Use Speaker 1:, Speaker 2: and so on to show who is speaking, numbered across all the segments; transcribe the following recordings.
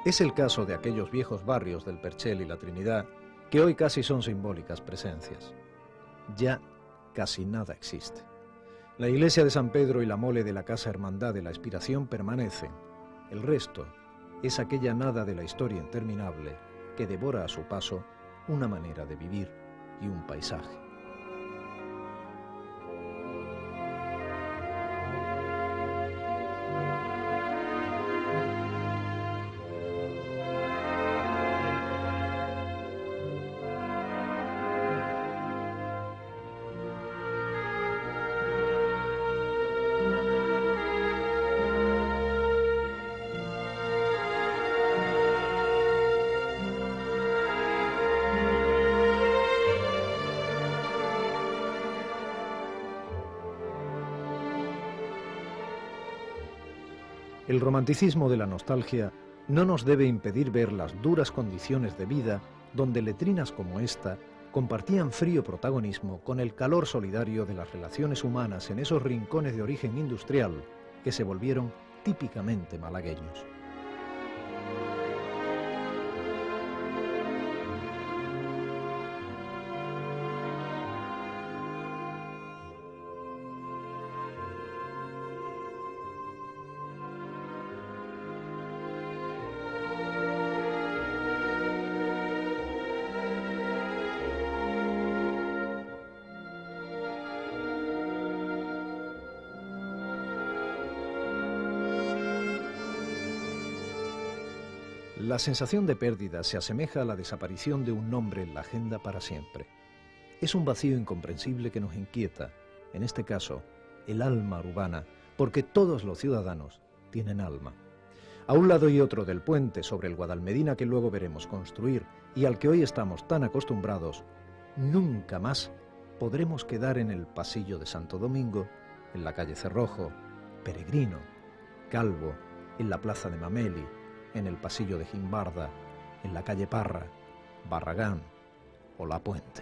Speaker 1: Es el caso de aquellos viejos barrios del Perchel y la Trinidad que hoy casi son simbólicas presencias. Ya casi nada existe. La iglesia de San Pedro y la mole de la Casa Hermandad de la Expiración permanecen. El resto es aquella nada de la historia interminable que devora a su paso una manera de vivir y un paisaje. El romanticismo de la nostalgia no nos debe impedir ver las duras condiciones de vida donde letrinas como esta compartían frío protagonismo con el calor solidario de las relaciones humanas en esos rincones de origen industrial que se volvieron típicamente malagueños. La sensación de pérdida se asemeja a la desaparición de un nombre en la agenda para siempre. Es un vacío incomprensible que nos inquieta, en este caso, el alma urbana, porque todos los ciudadanos tienen alma. A un lado y otro del puente sobre el Guadalmedina que luego veremos construir y al que hoy estamos tan acostumbrados, nunca más podremos quedar en el pasillo de Santo Domingo, en la calle Cerrojo, Peregrino, Calvo, en la plaza de Mameli, en el pasillo de Gimbarda, en la calle Parra, Barragán o La Puente.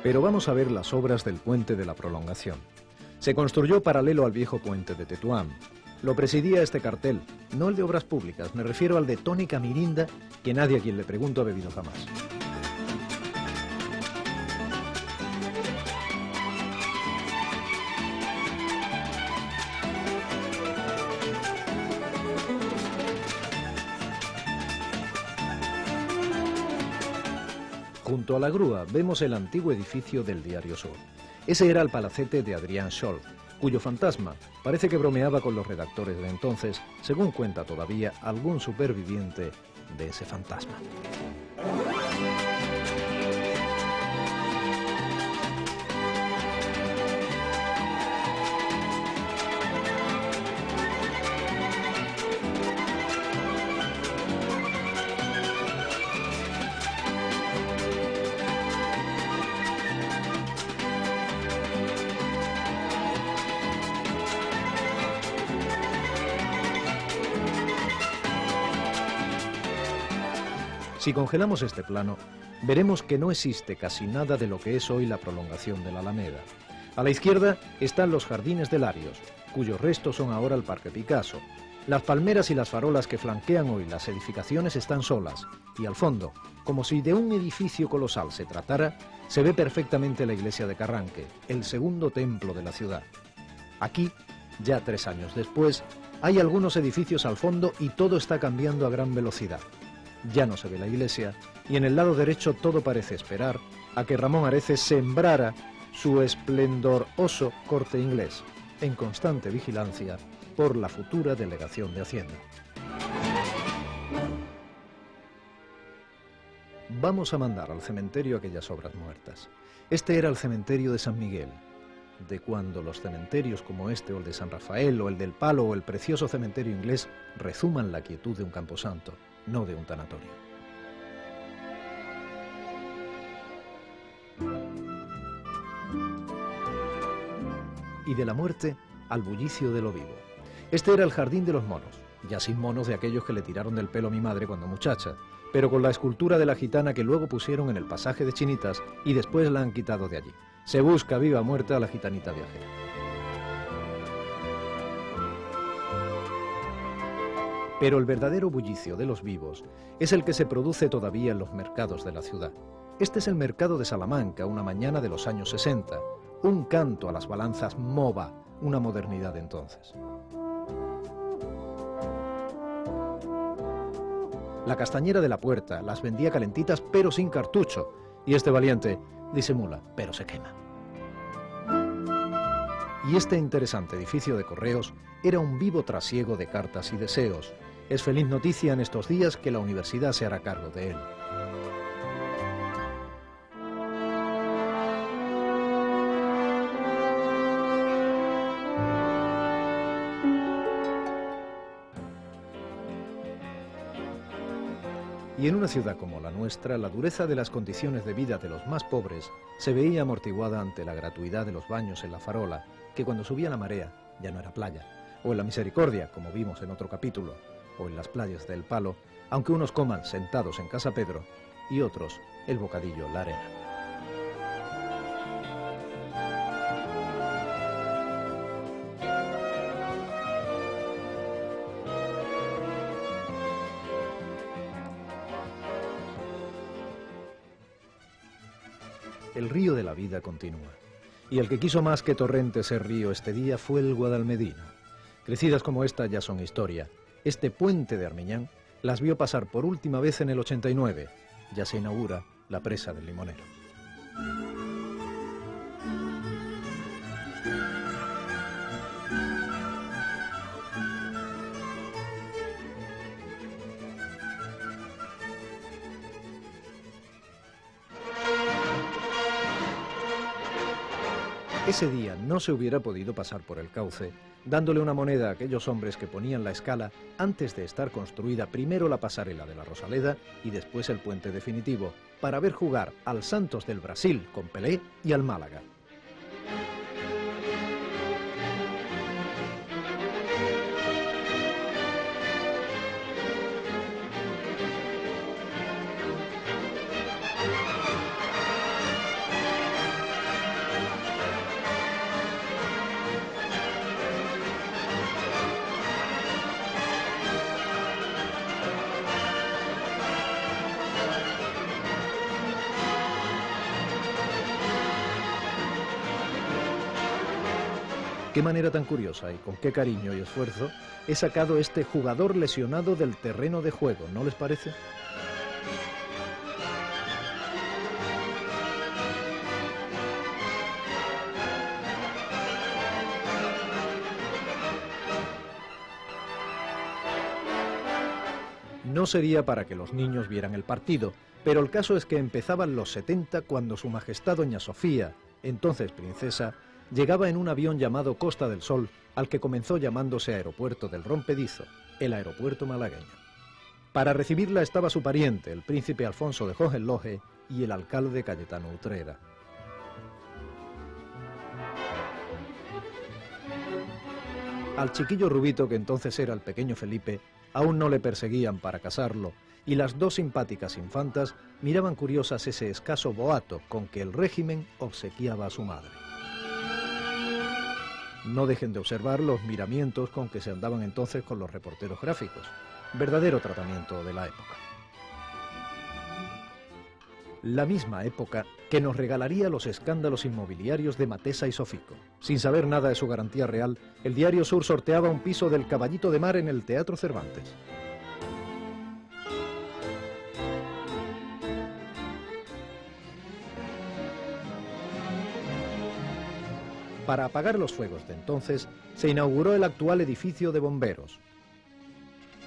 Speaker 1: Pero vamos a ver las obras del puente de la Prolongación. Se construyó paralelo al viejo puente de Tetuán. Lo presidía este cartel, no el de Obras Públicas, me refiero al de tónica mirinda que nadie a quien le pregunto ha bebido jamás. Junto a la grúa vemos el antiguo edificio del Diario Sur. Ese era el palacete de Adrián Scholl, cuyo fantasma parece que bromeaba con los redactores de entonces, según cuenta todavía algún superviviente de ese fantasma. Si congelamos este plano, veremos que no existe casi nada de lo que es hoy la prolongación de la Alameda. A la izquierda están los jardines de Larios, cuyos restos son ahora el Parque Picasso. Las palmeras y las farolas que flanquean hoy las edificaciones están solas, y al fondo, como si de un edificio colosal se tratara, se ve perfectamente la iglesia de Carranque, el segundo templo de la ciudad. Aquí, ya 3 años después, hay algunos edificios al fondo y todo está cambiando a gran velocidad. Ya no se ve la iglesia y en el lado derecho todo parece esperar a que Ramón Areces sembrara su esplendoroso Corte Inglés, en constante vigilancia por la futura Delegación de Hacienda. Vamos a mandar al cementerio aquellas obras muertas. Este era el cementerio de San Miguel, de cuando los cementerios como este o el de San Rafael o el del Palo o el precioso cementerio inglés rezuman la quietud de un camposanto, no de un tanatorio. Y de la muerte al bullicio de lo vivo. Este era el jardín de los monos, ya sin monos de aquellos que le tiraron del pelo a mi madre cuando muchacha, pero con la escultura de la gitana que luego pusieron en el pasaje de Chinitas y después la han quitado de allí. Se busca viva o muerta a la gitanita viajera. Pero el verdadero bullicio de los vivos es el que se produce todavía en los mercados de la ciudad. Este es el mercado de Salamanca, una mañana de los años 60, un canto a las balanzas MOVA, una modernidad de entonces. La castañera de la puerta las vendía calentitas pero sin cartucho, y este valiente disimula pero se quema. Y este interesante edificio de correos era un vivo trasiego de cartas y deseos. Es feliz noticia en estos días que la universidad se hará cargo de él. Y en una ciudad como la nuestra, la dureza de las condiciones de vida de los más pobres se veía amortiguada ante la gratuidad de los baños en la Farola, que cuando subía la marea ya no era playa, o en la Misericordia, como vimos en otro capítulo, o en las playas del Palo, aunque unos coman sentados en Casa Pedro y otros el bocadillo en la arena. El río de la vida continúa, y el que quiso más que torrente ser río este día fue el Guadalmedina. Crecidas como esta ya son historia. Este puente de Armiñán las vio pasar por última vez en el 89. Ya se inaugura la presa del Limonero. Ese día no se hubiera podido pasar por el cauce, dándole una moneda a aquellos hombres que ponían la escala antes de estar construida primero la pasarela de la Rosaleda y después el puente definitivo, para ver jugar al Santos del Brasil con Pelé y al Málaga. Qué manera tan curiosa y con qué cariño y esfuerzo he sacado este jugador lesionado del terreno de juego, ¿no les parece? No sería para que los niños vieran el partido, pero el caso es que empezaban los 70 cuando Su Majestad Doña Sofía, entonces princesa, llegaba en un avión llamado Costa del Sol, al que comenzó llamándose Aeropuerto del Rompedizo, el aeropuerto malagueño. Para recibirla estaba su pariente, el príncipe Alfonso de Hohenlohe, y el alcalde Cayetano Utrera. Al chiquillo rubito, que entonces era el pequeño Felipe, aún no le perseguían para casarlo, y las dos simpáticas infantas miraban curiosas ese escaso boato con que el régimen obsequiaba a su madre. No dejen de observar los miramientos con que se andaban entonces con los reporteros gráficos. Verdadero tratamiento de la época. La misma época que nos regalaría los escándalos inmobiliarios de Matesa y Sofico. Sin saber nada de su garantía real, el Diario Sur sorteaba un piso del Caballito de Mar en el Teatro Cervantes. Para apagar los fuegos de entonces, se inauguró el actual edificio de bomberos.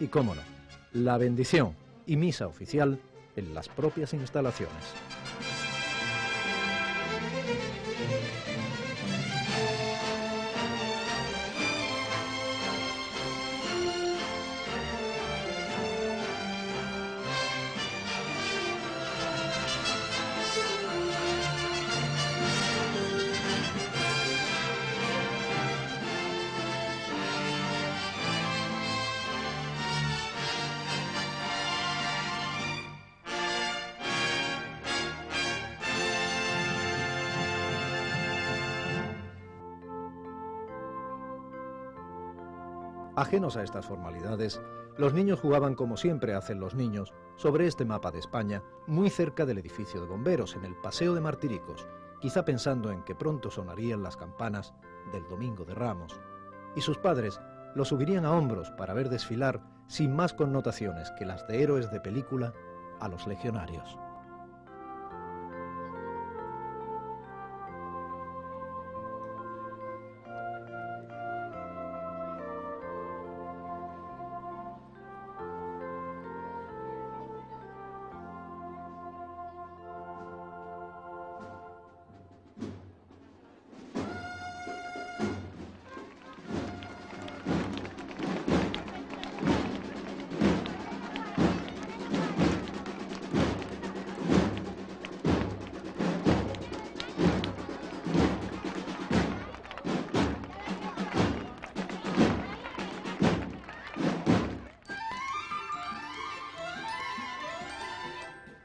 Speaker 1: Y cómo no, la bendición y misa oficial en las propias instalaciones. Ajenos a estas formalidades, los niños jugaban como siempre hacen los niños sobre este mapa de España, muy cerca del edificio de bomberos, en el Paseo de Martiricos, quizá pensando en que pronto sonarían las campanas del Domingo de Ramos, y sus padres los subirían a hombros para ver desfilar, sin más connotaciones que las de héroes de película, a los legionarios.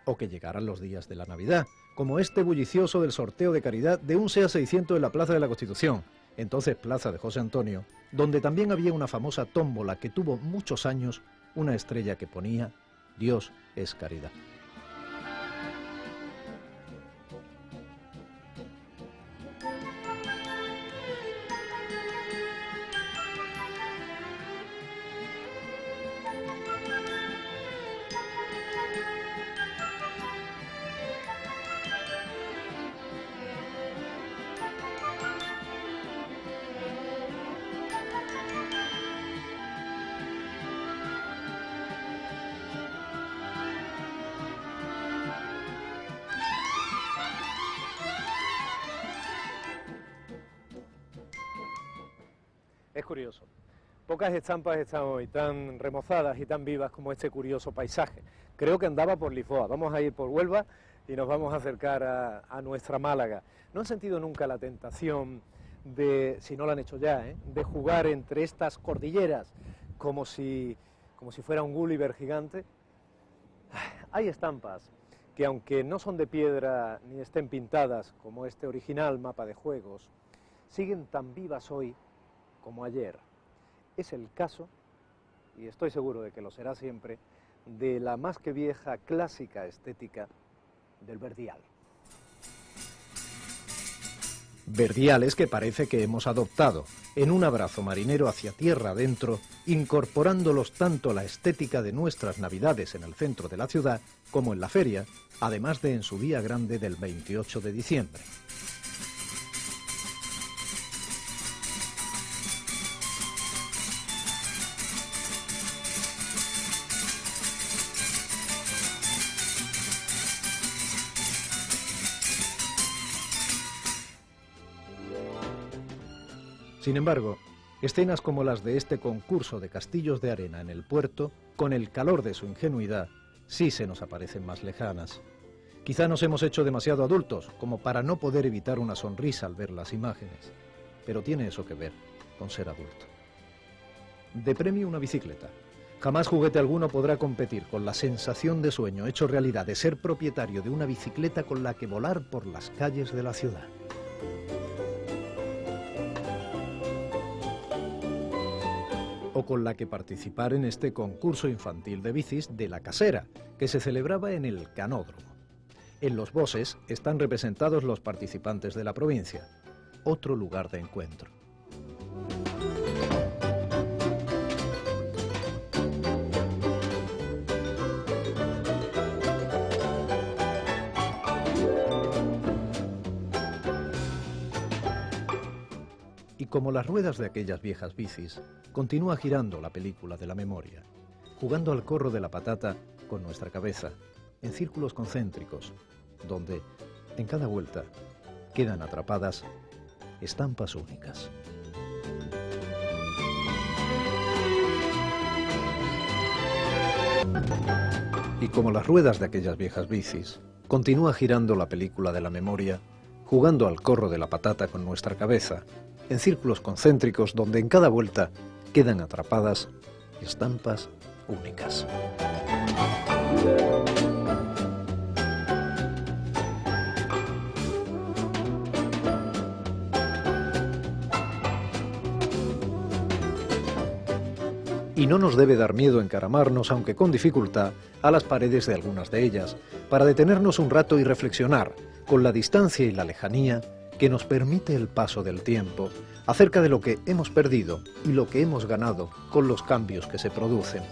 Speaker 1: O que llegaran los días de la Navidad, como este bullicioso del sorteo de caridad de un SEA 600 en la Plaza de la Constitución, entonces Plaza de José Antonio, donde también había una famosa tómbola que tuvo muchos años una estrella que ponía «Dios es caridad».
Speaker 2: Es curioso. Pocas estampas están hoy tan remozadas y tan vivas como este curioso paisaje. Creo que andaba por Lisboa. Vamos a ir por Huelva y nos vamos a acercar a nuestra Málaga. ¿No han sentido nunca la tentación de, si no lo han hecho ya, de jugar entre estas cordilleras como si fuera un Gulliver gigante? Hay estampas que, aunque no son de piedra ni estén pintadas como este original mapa de juegos, siguen tan vivas hoy como ayer. Es el caso, y estoy seguro de que lo será siempre, de la más que vieja clásica estética del verdial.
Speaker 1: Verdiales que parece que hemos adoptado, en un abrazo marinero hacia tierra adentro, incorporándolos tanto a la estética de nuestras navidades en el centro de la ciudad como en la feria, además de en su día grande del 28 de diciembre. Sin embargo, escenas como las de este concurso de castillos de arena en el puerto, con el calor de su ingenuidad, sí se nos aparecen más lejanas. Quizá nos hemos hecho demasiado adultos, como para no poder evitar una sonrisa al ver las imágenes, pero tiene eso que ver con ser adulto. De premio una bicicleta. Jamás juguete alguno podrá competir con la sensación de sueño hecho realidad de ser propietario de una bicicleta con la que volar por las calles de la ciudad. O con la que participar en este concurso infantil de bicis de la Casera, que se celebraba en el Canódromo. En los bosses están representados los participantes de la provincia, otro lugar de encuentro. Y como las ruedas de aquellas viejas bicis, continúa girando la película de la memoria, jugando al corro de la patata con nuestra cabeza, en círculos concéntricos, donde, en cada vuelta, quedan atrapadas estampas únicas. Y como las ruedas de aquellas viejas bicis, continúa girando la película de la memoria, jugando al corro de la patata con nuestra cabeza, en círculos concéntricos donde en cada vuelta quedan atrapadas estampas únicas. Y no nos debe dar miedo encaramarnos, aunque con dificultad, a las paredes de algunas de ellas, para detenernos un rato y reflexionar, con la distancia y la lejanía que nos permite el paso del tiempo, acerca de lo que hemos perdido y lo que hemos ganado con los cambios que se producen.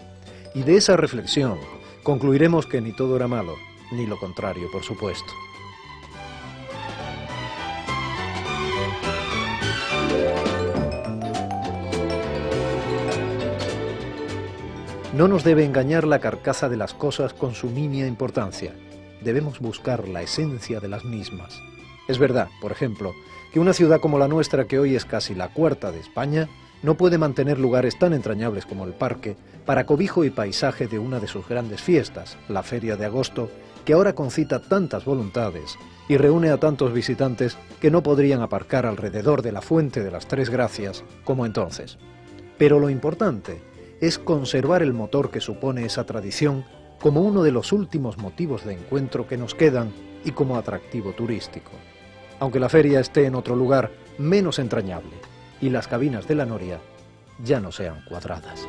Speaker 1: Y de esa reflexión concluiremos que ni todo era malo, ni lo contrario, por supuesto. No nos debe engañar la carcasa de las cosas con su nimia importancia. Debemos buscar la esencia de las mismas. Es verdad, por ejemplo, que una ciudad como la nuestra, que hoy es casi la cuarta de España, no puede mantener lugares tan entrañables como el parque para cobijo y paisaje de una de sus grandes fiestas, la Feria de Agosto, que ahora concita tantas voluntades y reúne a tantos visitantes que no podrían aparcar alrededor de la Fuente de las Tres Gracias como entonces. Pero lo importante es conservar el motor que supone esa tradición como uno de los últimos motivos de encuentro que nos quedan y como atractivo turístico. Aunque la feria esté en otro lugar menos entrañable y las cabinas de la noria ya no sean cuadradas.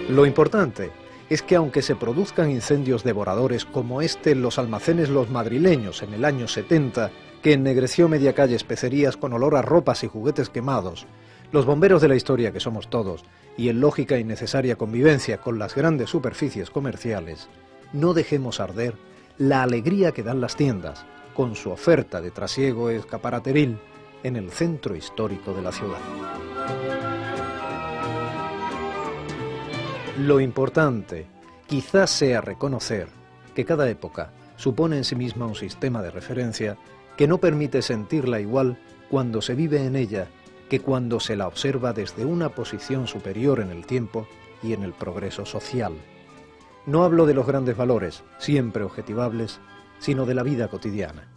Speaker 1: Lo importante es que aunque se produzcan incendios devoradores como este en los almacenes Los Madrileños en el año 70, que ennegreció media calle Especerías con olor a ropas y juguetes quemados, los bomberos de la historia que somos todos, y en lógica y necesaria convivencia con las grandes superficies comerciales, no dejemos arder la alegría que dan las tiendas, con su oferta de trasiego escaparateril en el centro histórico de la ciudad. Lo importante quizás sea reconocer que cada época supone en sí misma un sistema de referencia que no permite sentirla igual cuando se vive en ella que cuando se la observa desde una posición superior en el tiempo y en el progreso social. No hablo de los grandes valores, siempre objetivables, sino de la vida cotidiana.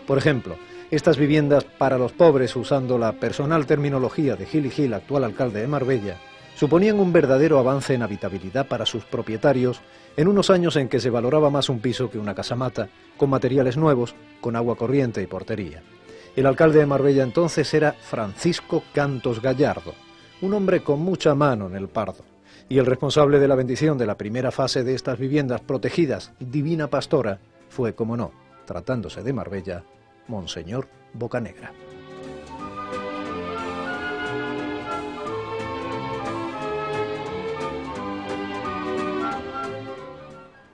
Speaker 1: Por ejemplo, estas viviendas para los pobres, usando la personal terminología de Gil y Gil, actual alcalde de Marbella, suponían un verdadero avance en habitabilidad para sus propietarios en unos años en que se valoraba más un piso que una casamata, con materiales nuevos, con agua corriente y portería. El alcalde de Marbella entonces era Francisco Cantos Gallardo, un hombre con mucha mano en el Pardo, y el responsable de la bendición de la primera fase de estas viviendas protegidas, Divina Pastora, fue, como no, tratándose de Marbella, Monseñor Bocanegra.